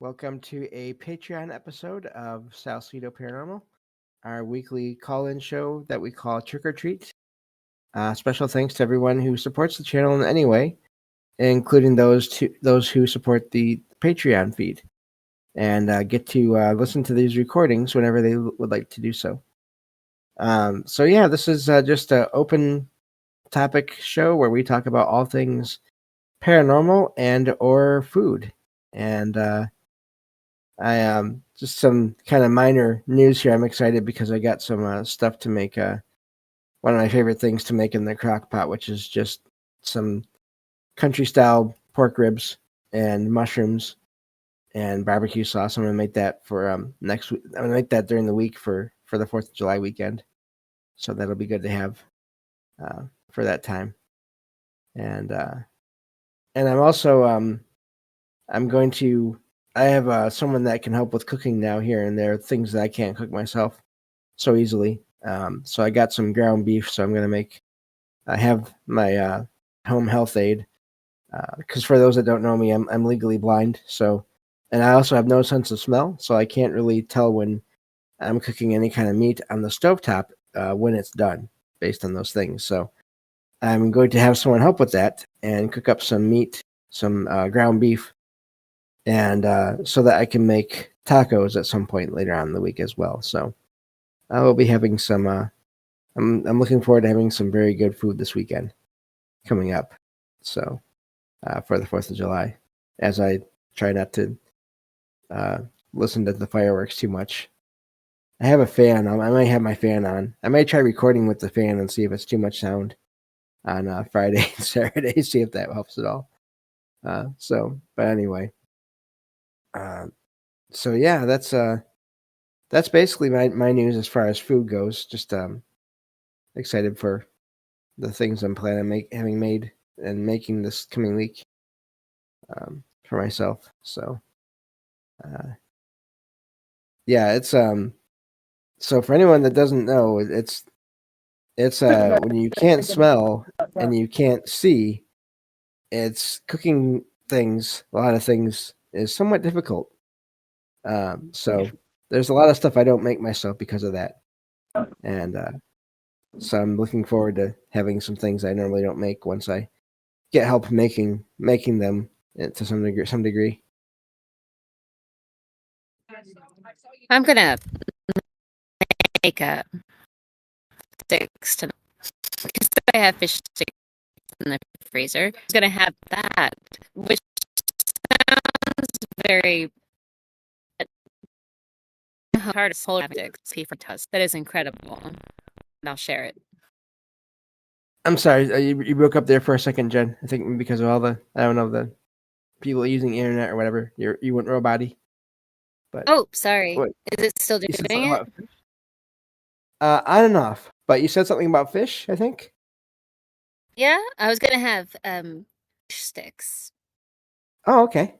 Welcome to a Patreon episode of Salsido Paranormal, our weekly call-in show that we call Trick or Treat. Special thanks to everyone who supports the channel in any way, including those who support the Patreon feed and get to listen to these recordings whenever they would like to do so. This is just an open topic show where we talk about all things paranormal and or food. And I just some kind of minor news here. I'm excited because I got some stuff to make. One of my favorite things to make in the crock pot, which is just some country style pork ribs and mushrooms and barbecue sauce. I'm gonna make that for next week. I'm gonna make that during the week for the 4th of July weekend. So that'll be good to have for that time. And I'm also I'm going to. I have someone that can help with cooking now here and there, things that I can't cook myself so easily. So I got some ground beef, so I'm going to make. I have my home health aid because for those that don't know me, I'm legally blind. So, and I also have no sense of smell, so I can't really tell when I'm cooking any kind of meat on the stovetop when it's done, based on those things. So I'm going to have someone help with that and cook up some meat, some ground beef, and so that I can make tacos at some point later on in the week as well. So I will be having some. I'm looking forward to having some very good food this weekend coming up. So for the 4th of July, as I try not to listen to the fireworks too much. I have a fan. I might have my fan on. I might try recording with the fan and see if it's too much sound on Friday and Saturday. See if that helps at all. But anyway. That's basically my news as far as food goes. Just excited for the things I'm planning having made and making this coming week for myself. So it's so for anyone that doesn't know, it's when you can't smell and you can't see, it's cooking things. A lot of things is somewhat difficult. So there's a lot of stuff I don't make myself because of that. And so I'm looking forward to having some things I normally don't make once I get help making them to some degree. I'm gonna make a sticks tonight because I have fish sticks in the freezer. I'm gonna have that, which sounds very hard to hold sticks for toast. That is incredible. And I'll share it. I'm sorry, you broke up there for a second, Jen. I think because of all the the people using the internet or whatever. You went robot-y. But oh, sorry. What? Is it still doing it? On and off. But you said something about fish, I think. Yeah, I was gonna have fish sticks. Oh, okay.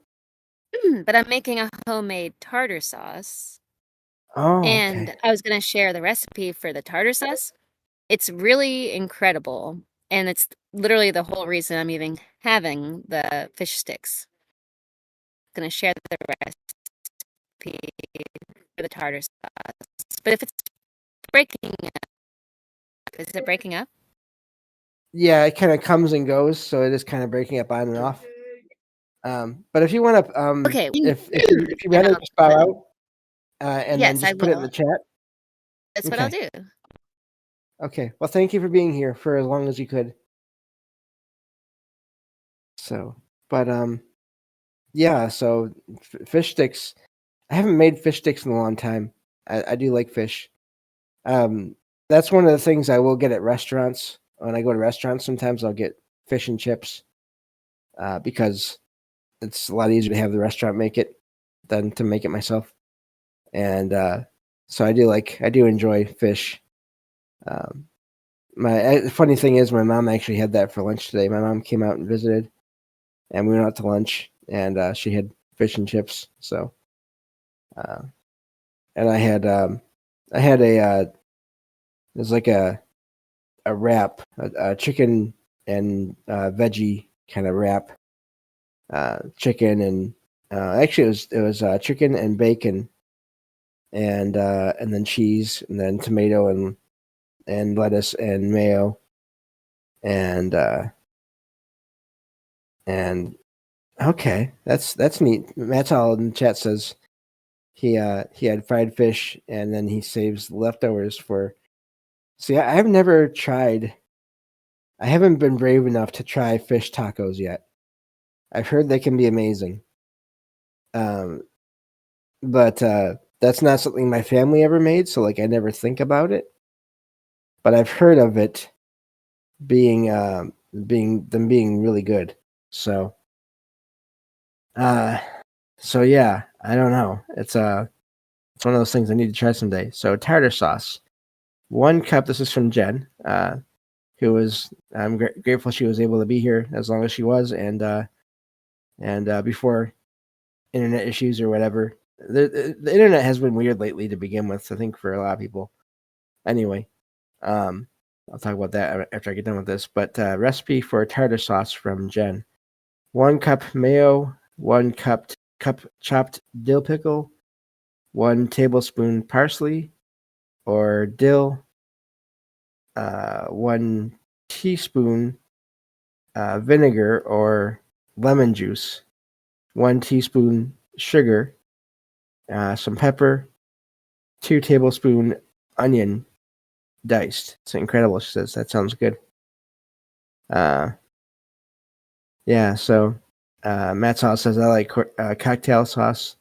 But I'm making a homemade tartar sauce. Oh, and I was gonna share the recipe for the tartar sauce. It's really incredible, and it's literally the whole reason I'm even having the fish sticks. I'm gonna share the recipe for the tartar sauce. But if it's breaking up, is it breaking up? Yeah, it kind of comes and goes, so it is kind of breaking up on and off. But if you want to, okay, if you rather just bow out, and yes, then just put it in the chat. That's what I'll do. Okay. Well, thank you for being here for as long as you could. So, but so fish sticks. I haven't made fish sticks in a long time. I do like fish. That's one of the things I will get at restaurants. When I go to restaurants, sometimes I'll get fish and chips because it's a lot easier to have the restaurant make it than to make it myself. And so I do enjoy fish. My funny thing is, my mom actually had that for lunch today. My mom came out and visited, and we went out to lunch, and she had fish and chips. So, and I had it was like a wrap, a chicken and veggie kind of wrap, chicken and Actually, it was chicken and bacon, and then cheese, and then tomato and lettuce and mayo, and and okay, that's neat. Matt's all in the chat says he had fried fish, and then he saves leftovers for. See, I've never tried. I haven't been brave enough to try fish tacos yet. I've heard they can be amazing. Um, but that's not something my family ever made, so like I never think about it. But I've heard of it being being really good. So uh yeah, I don't know. It's one of those things I need to try someday. So tartar sauce. 1 cup. This is from Jen, who was I'm grateful she was able to be here as long as she was, and before internet issues or whatever. The internet has been weird lately to begin with, I think, for a lot of people. Anyway, I'll talk about that after I get done with this. But recipe for tartar sauce from Jen: 1 cup mayo, 1 cup chopped dill pickle, 1 tablespoon parsley or dill, 1 teaspoon vinegar or lemon juice, 1 teaspoon sugar, some pepper, 2 tablespoon onion diced. It's incredible. She says that sounds good. Yeah. So Matt Sauce says I like cocktail sauce,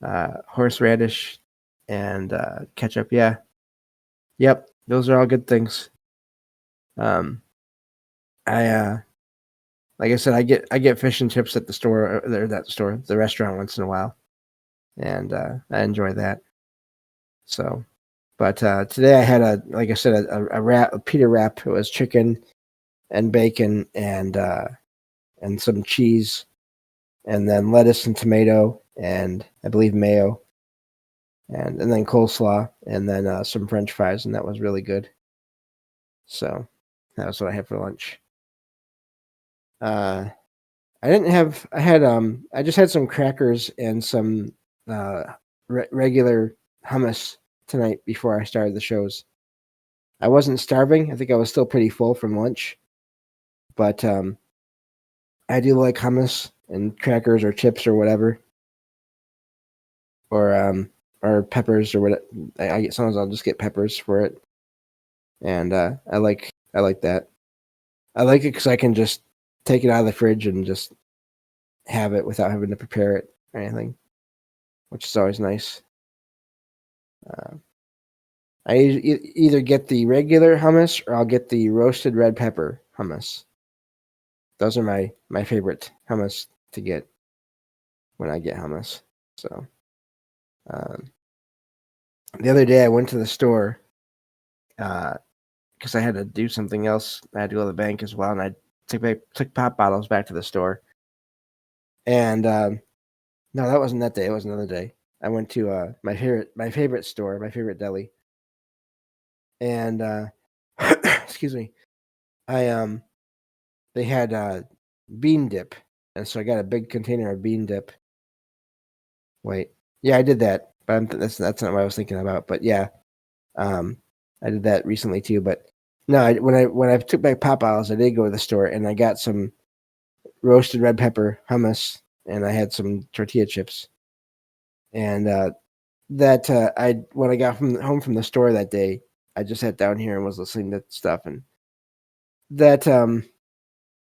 horseradish, and ketchup. Yeah. Yep. Those are all good things. I like I said, I get fish and chips at the store, the restaurant once in a while, and I enjoy that. So, but today I had like I said, a pita wrap. It was chicken and bacon and some cheese, and then lettuce and tomato, and I believe mayo, and then coleslaw, and then some French fries, and that was really good. So that was what I had for lunch. I just had some crackers and some regular hummus tonight before I started the shows. I wasn't starving. I think I was still pretty full from lunch, but I do like hummus and crackers or chips or whatever, or peppers or what. I get sometimes I'll just get peppers for it, and I like that. I like it because I can just take it out of the fridge and just have it without having to prepare it or anything, which is always nice. I either get the regular hummus or I'll get the roasted red pepper hummus. Those are my favorite hummus to get when I get hummus. So the other day I went to the store because I had to do something else. I had to go to the bank as well, and I took pop bottles back to the store. And no, that wasn't that day. It was another day. I went to my favorite store, my favorite deli, and excuse me. They had bean dip, and so I got a big container of bean dip. Wait, yeah, I did that, but that's not what I was thinking about. But yeah, I did that recently too. But no, when I took my pop bottles, I did go to the store and I got some roasted red pepper hummus, and I had some tortilla chips, and I when I got home from the store that day, I just sat down here and was listening to stuff, and that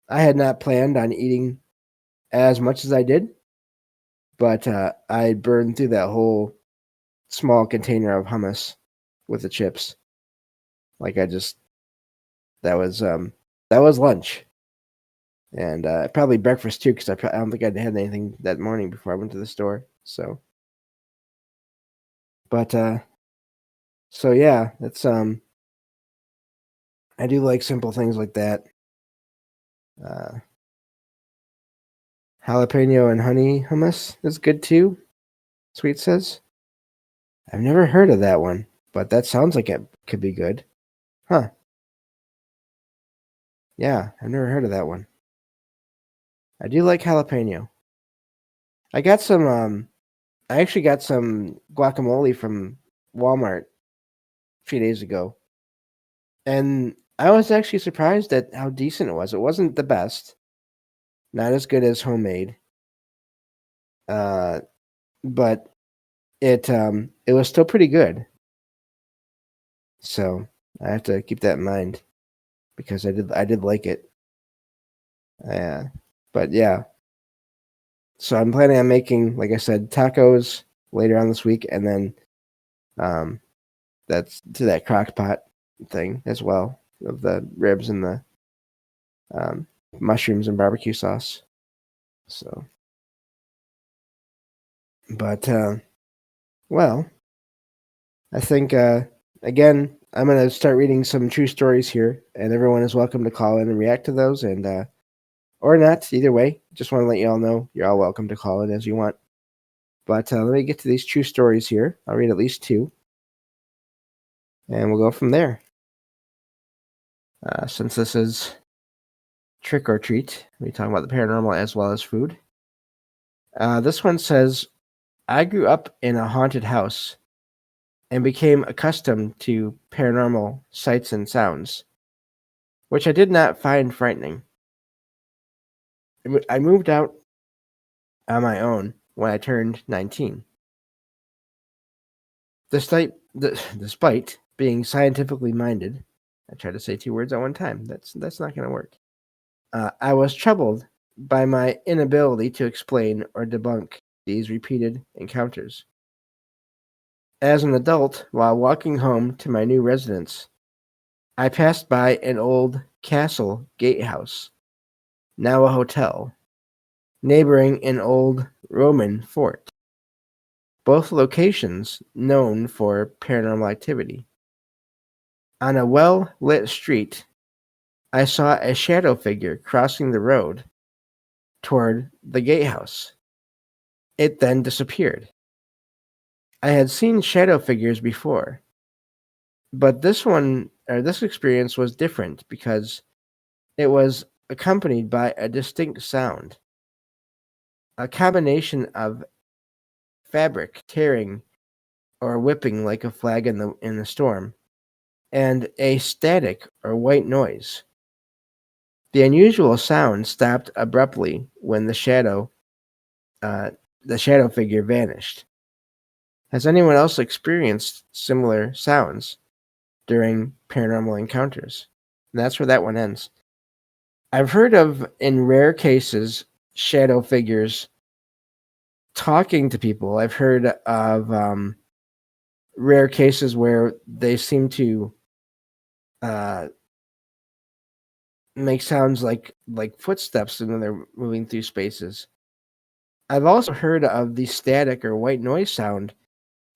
I had not planned on eating as much as I did, but I burned through that whole small container of hummus with the chips. Like that was lunch, and probably breakfast too, because I don't think I'd had anything that morning before I went to the store. So, but so yeah, it's I do like simple things like that. Uh, jalapeno and honey hummus is good too. Sweet says, I've never heard of that one, but that sounds like it could be good. Huh. Yeah, I've never heard of that one. I do like jalapeno. I got some. I actually got some guacamole from Walmart a few days ago, and I was actually surprised at how decent it was. It wasn't the best, not as good as homemade, uh, but it was still pretty good. So I have to keep that in mind because I did like it. Yeah, but yeah. So I'm planning on making, like I said, tacos later on this week, and then um, that's to that crock pot thing as well of the ribs and the um, mushrooms and barbecue sauce. So, but well, I think again I'm gonna start reading some true stories here, and everyone is welcome to call in and react to those, and or not. Either way, just want to let you all know you're all welcome to call in as you want. But let me get to these true stories here. I'll read at least two, and we'll go from there. Since this is trick or treat, we talk about the paranormal as well as food. This one says, I grew up in a haunted house and became accustomed to paranormal sights and sounds, which I did not find frightening. I moved out on my own when I turned 19. Despite being scientifically minded, I tried to say two words at one time. That's not going to work. I was troubled by my inability to explain or debunk these repeated encounters. As an adult, while walking home to my new residence, I passed by an old castle gatehouse, now a hotel, neighboring an old Roman fort, both locations known for paranormal activity. On a well-lit street, I saw a shadow figure crossing the road toward the gatehouse. It then disappeared. I had seen shadow figures before, but this experience was different because it was accompanied by a distinct sound, a combination of fabric tearing or whipping like a flag in the storm, and a static or white noise. The unusual sound stopped abruptly when uh, the shadow figure vanished. Has anyone else experienced similar sounds during paranormal encounters? And that's where that one ends. I've heard of, in rare cases, shadow figures talking to people. I've heard of rare cases where they seem to uh, make sounds like footsteps when they're moving through spaces. I've also heard of the static or white noise sound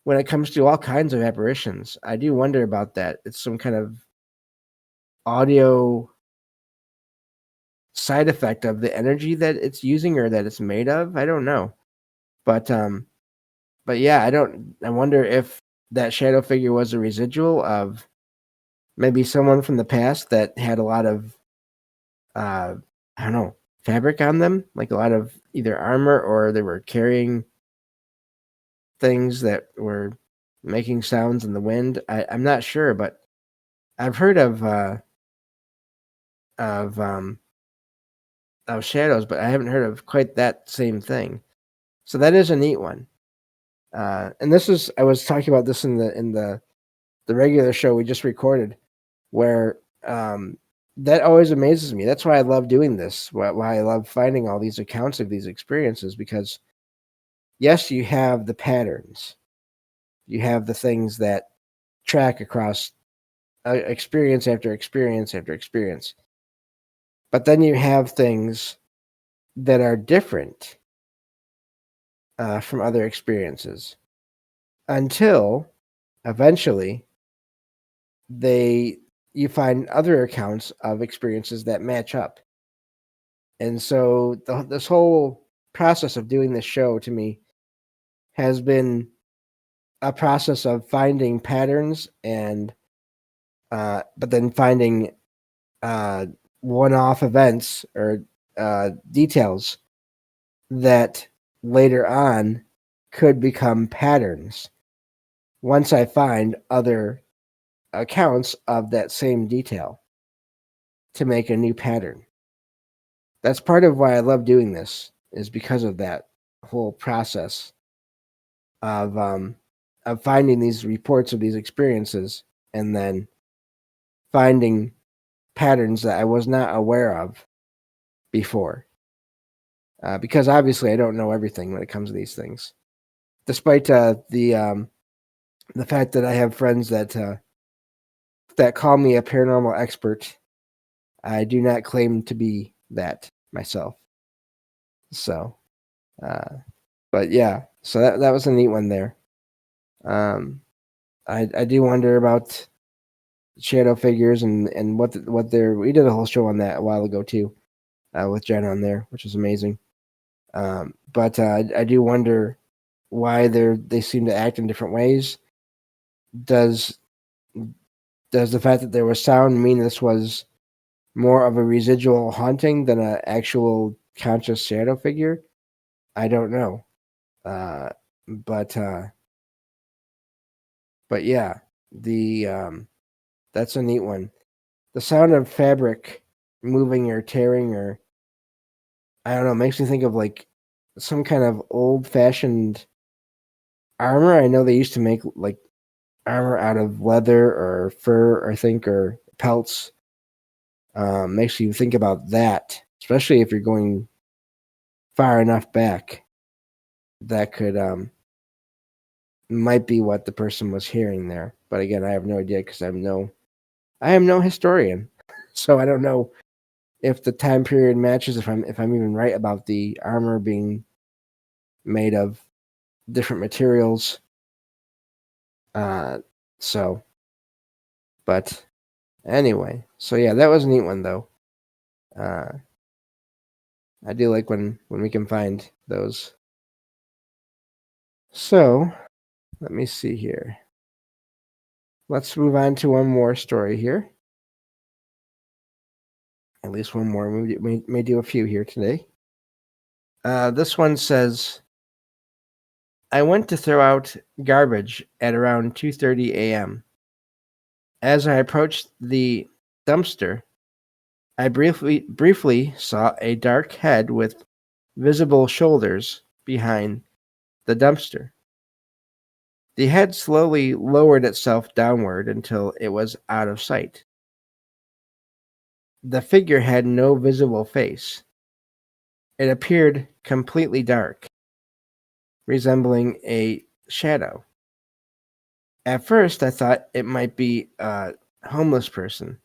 when it comes to all kinds of apparitions. I do wonder about that. It's some kind of audio side effect of the energy that it's using or that it's made of. I don't know. But yeah, I wonder if that shadow figure was a residual of maybe someone from the past that had a lot of I don't know, fabric on them, like a lot of either armor or they were carrying things that were making sounds in the wind. I'm not sure, but I've heard of um of shadows, but I haven't heard of quite that same thing. So that is a neat one. And this is I was talking about this in the regular show we just recorded, where that always amazes me. That's why I love doing this. Why I love finding all these accounts of these experiences, because yes, you have the patterns, you have the things that track across experience after experience after experience, but then you have things that are different from other experiences until eventually they you find other accounts of experiences that match up. And so this whole process of doing this show to me has been a process of finding patterns and but then finding uh, one-off events or details that later on could become patterns once I find other accounts of that same detail to make a new pattern. That's part of why I love doing this, is because of that whole process of finding these reports of these experiences and then finding patterns that I was not aware of before. Because obviously I don't know everything when it comes to these things, despite the fact that I have friends that call me a paranormal expert. I do not claim to be that myself. So, but yeah, so that was a neat one there. I do wonder about shadow figures and what they're. We did a whole show on that a while ago too, with Jen on there, which was amazing. But I do wonder why they seem to act in different ways. Does the fact that there was sound mean this was more of a residual haunting than an actual conscious shadow figure? I don't know. But yeah, that's a neat one. The sound of fabric moving or tearing, or I don't know, makes me think of like some kind of old fashioned armor. I know they used to make like armor out of leather or fur, I think, or pelts. Makes you think about that, especially if you're going far enough back. That could might be what the person was hearing there. But again, I have no idea because I am no historian, so I don't know if the time period matches. If I'm even right about the armor being made of different materials. So, but anyway, so yeah, that was a neat one though. I do like when we can find those. So, let me see here. Let's move on to one more story here. At least one more. We may do a few here today. This one says, I went to throw out garbage at around 2:30 a.m. As I approached the dumpster, I briefly saw a dark head with visible shoulders behind the dumpster. The head slowly lowered itself downward until it was out of sight. The figure had no visible face. It appeared completely dark, resembling a shadow. At first, I thought it might be a homeless person.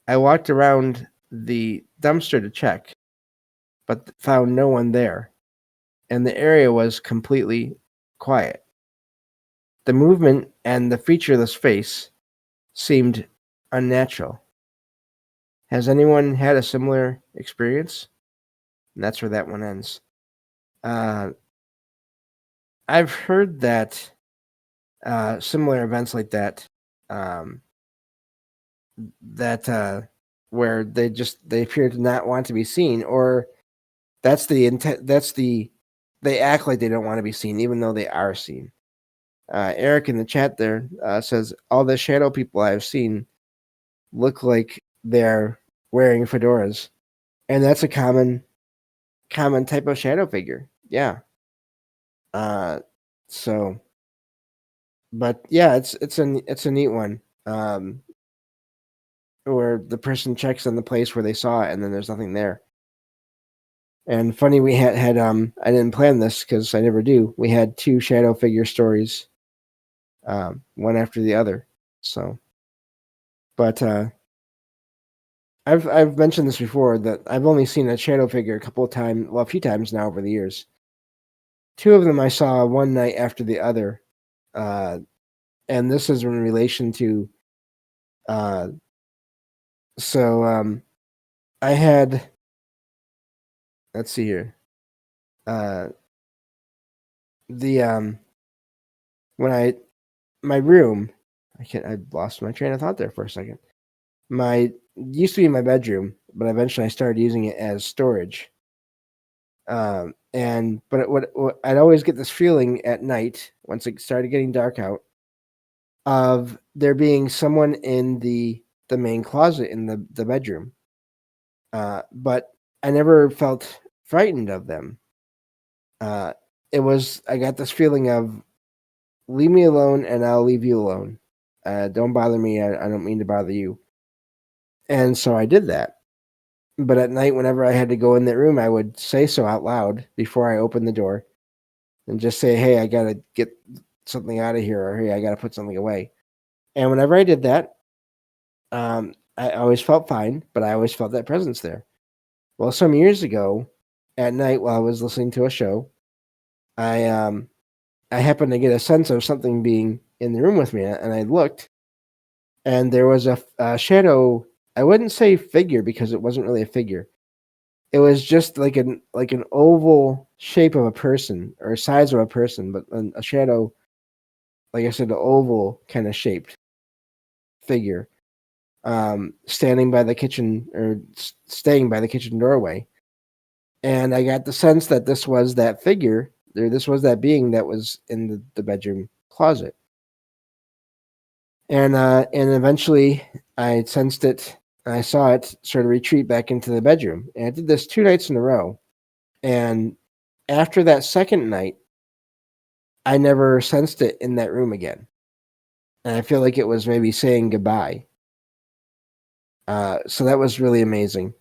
I walked around the dumpster to check, but found no one there, and the area was completely quiet. The movement and the featureless face seemed unnatural. Has anyone had a similar experience? And that's where that one ends. I've heard that similar events like that, where they appear to not want to be seen, or that's the intent. They act like they don't want to be seen, even though they are seen. Eric in the chat there says all the shadow people I've seen look like they're wearing fedoras, and that's a common type of shadow figure. Yeah. So, but yeah, it's a neat one. Where the person checks on the place where they saw it, and then there's nothing there. And funny, we had I didn't plan this because I never do. We had two shadow figure stories, one after the other. So, but I've mentioned this before that I've only seen a shadow figure a few times now over the years. Two of them I saw one night after the other, and this is in relation to. I had. Let's see here. When my room, I lost my train of thought there for a second. Used to be my bedroom, but eventually I started using it as storage. But I'd always get this feeling at night once it started getting dark out of there being someone in the main closet in the bedroom. But I never felt frightened of them. I got this feeling of leave me alone and I'll leave you alone. Don't bother me. I don't mean to bother you. And so I did that. But at night, whenever I had to go in that room, I would say so out loud before I opened the door and just say, hey, I got to get something out of here, or hey, I got to put something away. And whenever I did that, I always felt fine, but I always felt that presence there. Well, some years ago at night while I was listening to a show, I happened to get a sense of something being in the room with me, and I looked, and there was a shadow. I wouldn't say figure because it wasn't really a figure. It was just like an oval shape of a person or size of a person, but a shadow, like I said, an oval kind of shaped figure, standing by the kitchen or staying by the kitchen doorway. And I got the sense that this was that figure, or this was that being that was in the bedroom closet. And eventually I sensed it. I saw it sort of retreat back into the bedroom. And I did this 2 nights in a row. And after that second night, I never sensed it in that room again. And I feel like it was maybe saying goodbye. So that was really amazing.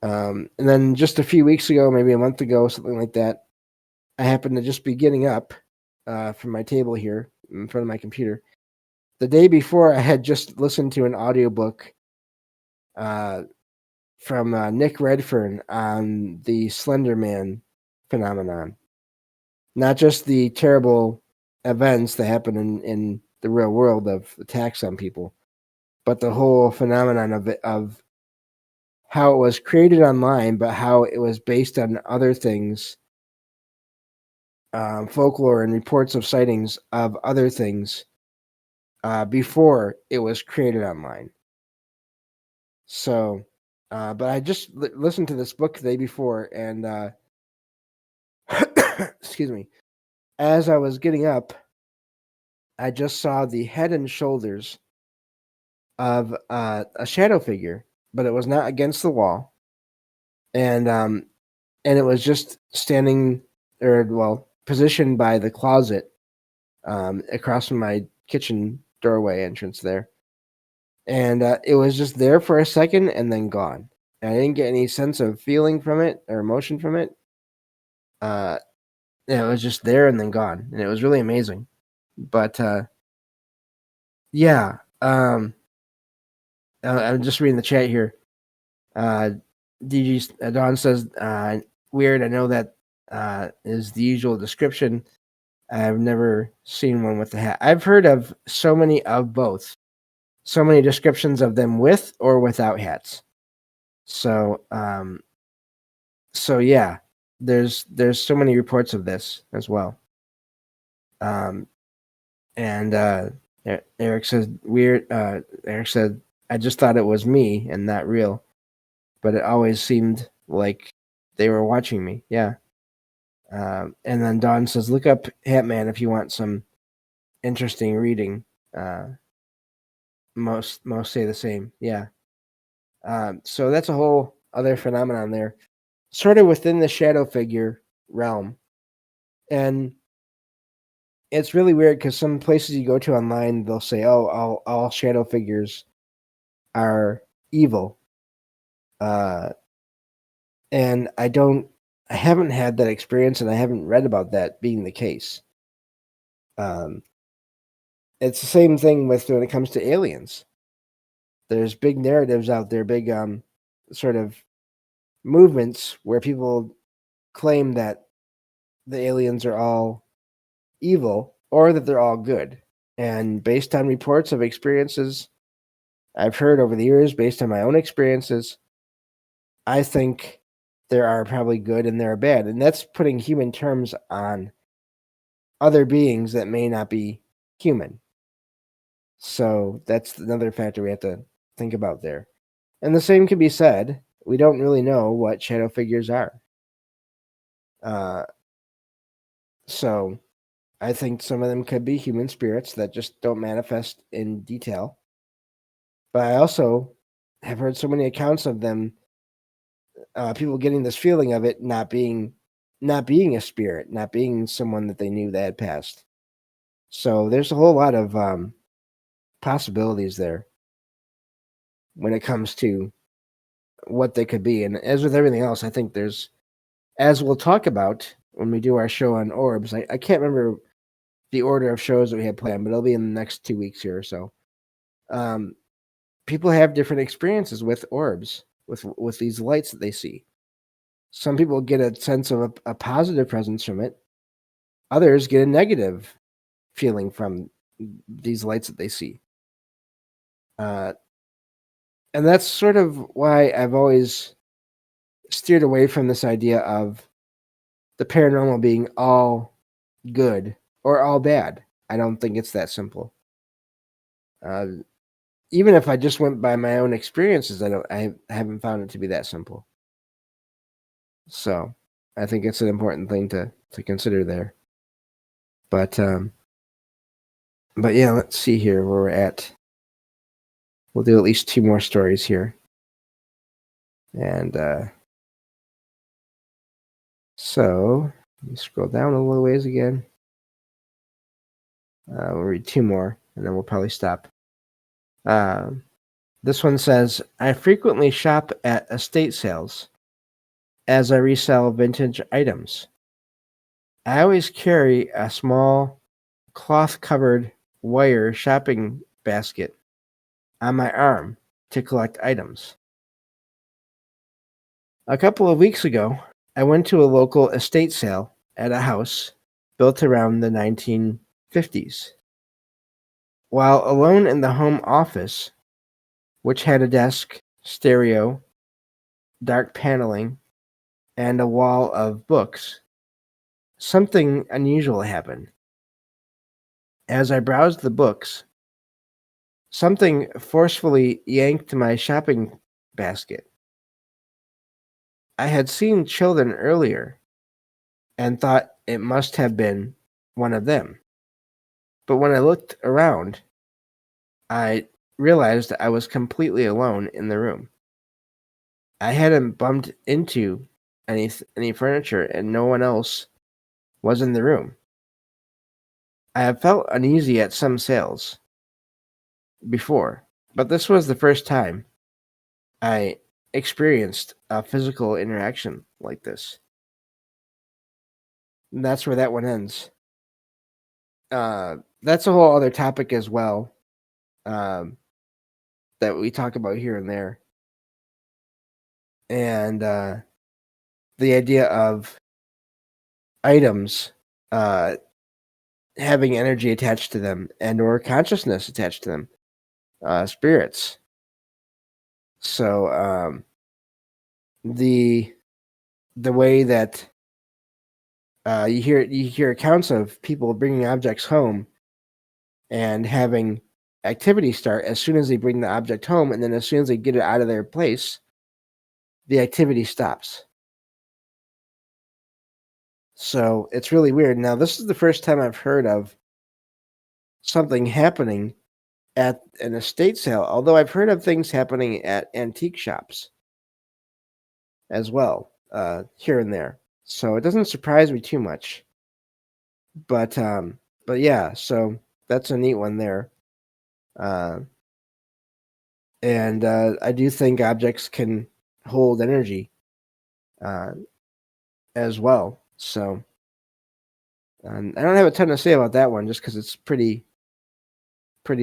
And then just a few weeks ago, maybe a month ago, something like that, I happened to just be getting up from my table here in front of my computer. The day before, I had just listened to an audiobook from Nick Redfern on the Slender Man phenomenon. Not just the terrible events that happen in the real world of attacks on people, but the whole phenomenon of how it was created online, but how it was based on other things, folklore and reports of sightings of other things before it was created online. So, but I just listened to this book the day before, and excuse me, as I was getting up, I just saw the head and shoulders of a shadow figure, but it was not against the wall, and it was just standing, or well, positioned by the closet across from my kitchen doorway entrance there, and it was just there for a second and then gone. And I didn't get any sense of feeling from it or emotion from it. Uh, it was just there and then gone, and it was really amazing. But yeah, I'm just reading the chat here. DG Don says, "Weird. I know that is the usual description. I've never seen one with the hat. I've heard of so many of both. So many descriptions of them with or without hats. So yeah, there's so many reports of this as well. And Eric says weird. Eric said, I just thought it was me and not real, but it always seemed like they were watching me. Yeah. And then Don says, look up Hatman if you want some interesting reading. Most say the same. Yeah. So that's a whole other phenomenon there, sort of within the shadow figure realm. And it's really weird because some places you go to online, they'll say, oh, all shadow figures are evil. And I haven't had that experience, and I haven't read about that being the case. It's the same thing with when it comes to aliens. There's big narratives out there, big sort of movements where people claim that the aliens are all evil or that they're all good. And based on reports of experiences I've heard over the years, based on my own experiences, I think there are probably good and there are bad. And that's putting human terms on other beings that may not be human. So that's another factor we have to think about there. And the same can be said. We don't really know what shadow figures are. So I think some of them could be human spirits that just don't manifest in detail. But I also have heard so many accounts of them, people getting this feeling of it not being a spirit, not being someone that they knew that had passed. So there's a whole lot of possibilities there when it comes to what they could be. And as with everything else, I think there's, as we'll talk about when we do our show on orbs, I can't remember the order of shows that we had planned, but it'll be in the next 2 weeks here or so. People have different experiences with orbs, with these lights that they see. Some people get a sense of a positive presence from it. Others get a negative feeling from these lights that they see. And that's sort of why I've always steered away from this idea of the paranormal being all good or all bad. I don't think it's that simple. Even if I just went by my own experiences, I haven't found it to be that simple. So I think it's an important thing to consider there. But yeah, let's see here where we're at. We'll do at least 2 more stories here. And so let me scroll down a little ways again. We'll read 2 more and then we'll probably stop. This one says, I frequently shop at estate sales as I resell vintage items. I always carry a small cloth-covered wire shopping basket on my arm to collect items. A couple of weeks ago, I went to a local estate sale at a house built around the 1950s. While alone in the home office, which had a desk, stereo, dark paneling, and a wall of books, something unusual happened. As I browsed the books, something forcefully yanked my shopping basket. I had seen children earlier and thought it must have been one of them. But when I looked around, I realized I was completely alone in the room. I hadn't bumped into any furniture and no one else was in the room. I have felt uneasy at some sales before, but this was the first time I experienced a physical interaction like this. And that's where that one ends. That's a whole other topic as well, that we talk about here and there. And the idea of items having energy attached to them and or consciousness attached to them, spirits. So the way that you hear accounts of people bringing objects home and having activity start as soon as they bring the object home, and then as soon as they get it out of their place, the activity stops. So it's really weird. Now, this is the first time I've heard of something happening at an estate sale, although I've heard of things happening at antique shops as well, here and there. So it doesn't surprise me too much. But yeah, so that's a neat one there. And I do think objects can hold energy as well. So I don't have a ton to say about that one just because it's pretty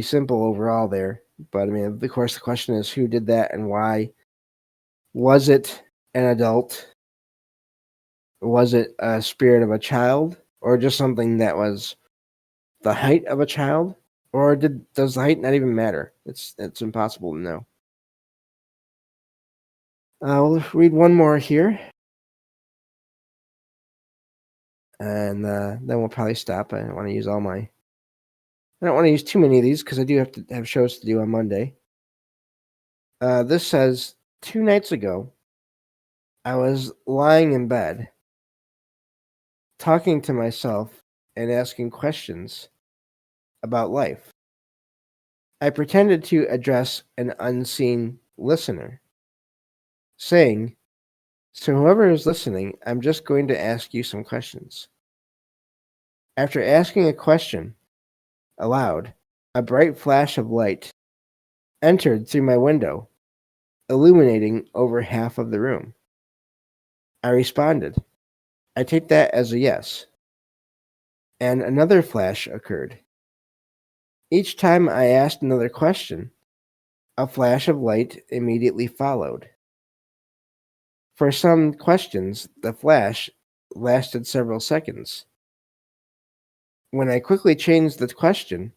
simple overall there. But I mean, of course, the question is who did that and why? Was it an adult? Was it a spirit of a child? Or just something that was the height of a child? Or does the height not even matter? It's impossible to know. We'll read one more here. And then we'll probably stop. I don't want to use too many of these because I do have to have shows to do on Monday. This says, 2 nights ago, I was lying in bed talking to myself and asking questions about life. I pretended to address an unseen listener, saying, "So, whoever is listening, I'm just going to ask you some questions." After asking a question aloud, a bright flash of light entered through my window, illuminating over half of the room. I responded, "I take that as a yes." And another flash occurred. Each time I asked another question, a flash of light immediately followed. For some questions, the flash lasted several seconds. When I quickly changed the question,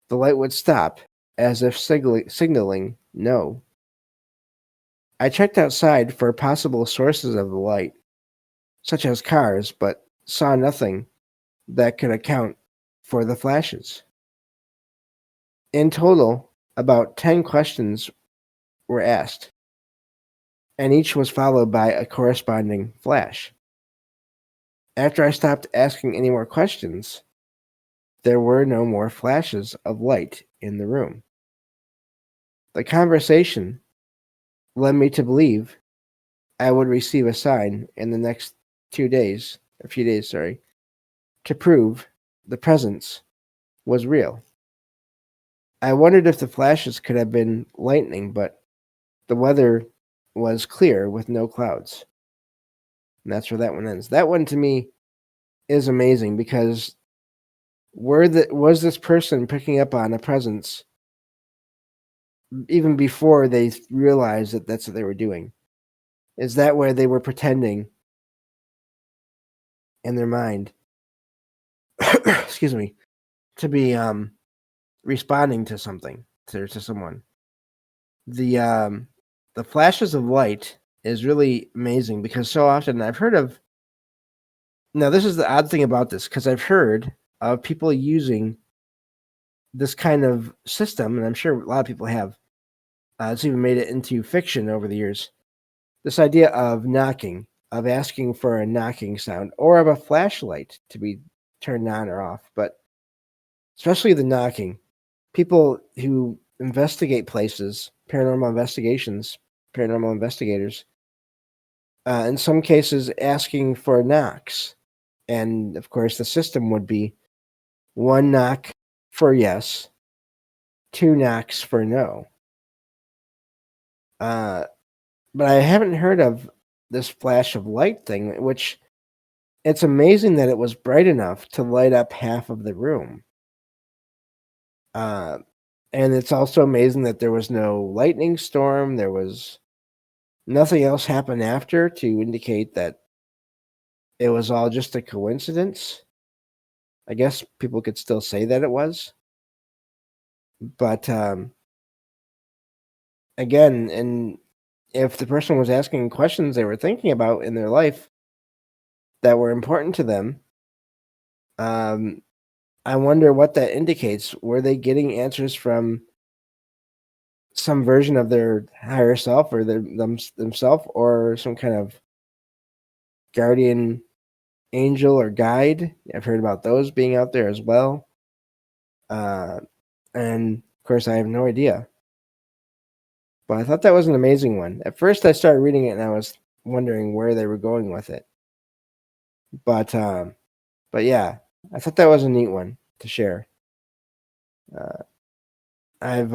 the light would stop, as if signaling no. I checked outside for possible sources of the light, such as cars, but saw nothing that could account for the flashes. In total, about 10 questions were asked, and each was followed by a corresponding flash. After I stopped asking any more questions, there were no more flashes of light in the room. The conversation led me to believe I would receive a sign in the next a few days, to prove the presence was real. I wondered if the flashes could have been lightning, but the weather was clear with no clouds. And that's where that one ends. That one to me is amazing because was this person picking up on a presence even before they realized that that's what they were doing? Is that where they were pretending in their mind, excuse me, to be responding to something, to someone? The flashes of light is really amazing because so often I've heard of. Now, this is the odd thing about this because I've heard of people using this kind of system, and I'm sure a lot of people have. It's even made it into fiction over the years. This idea of knocking, of asking for a knocking sound, or of a flashlight to be turned on or off, but especially the knocking. People who investigate places, paranormal investigators, in some cases asking for knocks. And of course, the system would be one knock for yes, two knocks for no. But I haven't heard of this flash of light thing, which it's amazing that it was bright enough to light up half of the room. And it's also amazing that there was no lightning storm. There was nothing else happened after to indicate that it was all just a coincidence. I guess people could still say that it was. But again, and if the person was asking questions they were thinking about in their life that were important to them, I wonder what that indicates. Were they getting answers from some version of their higher self or themselves, or some kind of guardian angel or guide? I've heard about those being out there as well. And of course, I have no idea. But I thought that was an amazing one. At first, I started reading it and I was wondering where they were going with it. But yeah, I thought that was a neat one to share. I've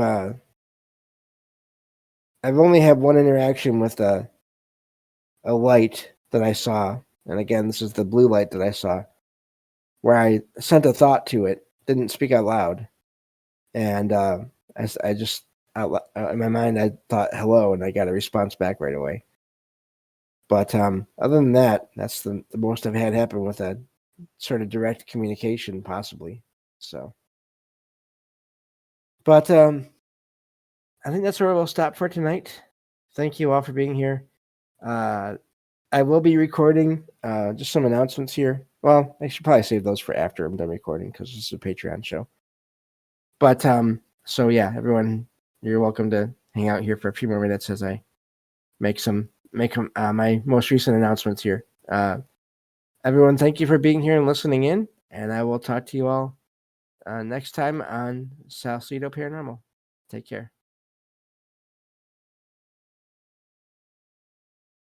only had one interaction with a light that I saw, and again, this is the blue light that I saw, where I sent a thought to it, didn't speak out loud, and I just in my mind I thought hello, and I got a response back right away. But other than that, that's the most I've had happen with a sort of direct communication, possibly. So, but I think that's where we'll stop for tonight. Thank you all for being here. I will be recording just some announcements here. Well, I should probably save those for after I'm done recording because this is a Patreon show. But so yeah, everyone, you're welcome to hang out here for a few more minutes as I make my most recent announcements here. Everyone, thank you for being here and listening in. And I will talk to you all next time on Salsido Paranormal. Take care.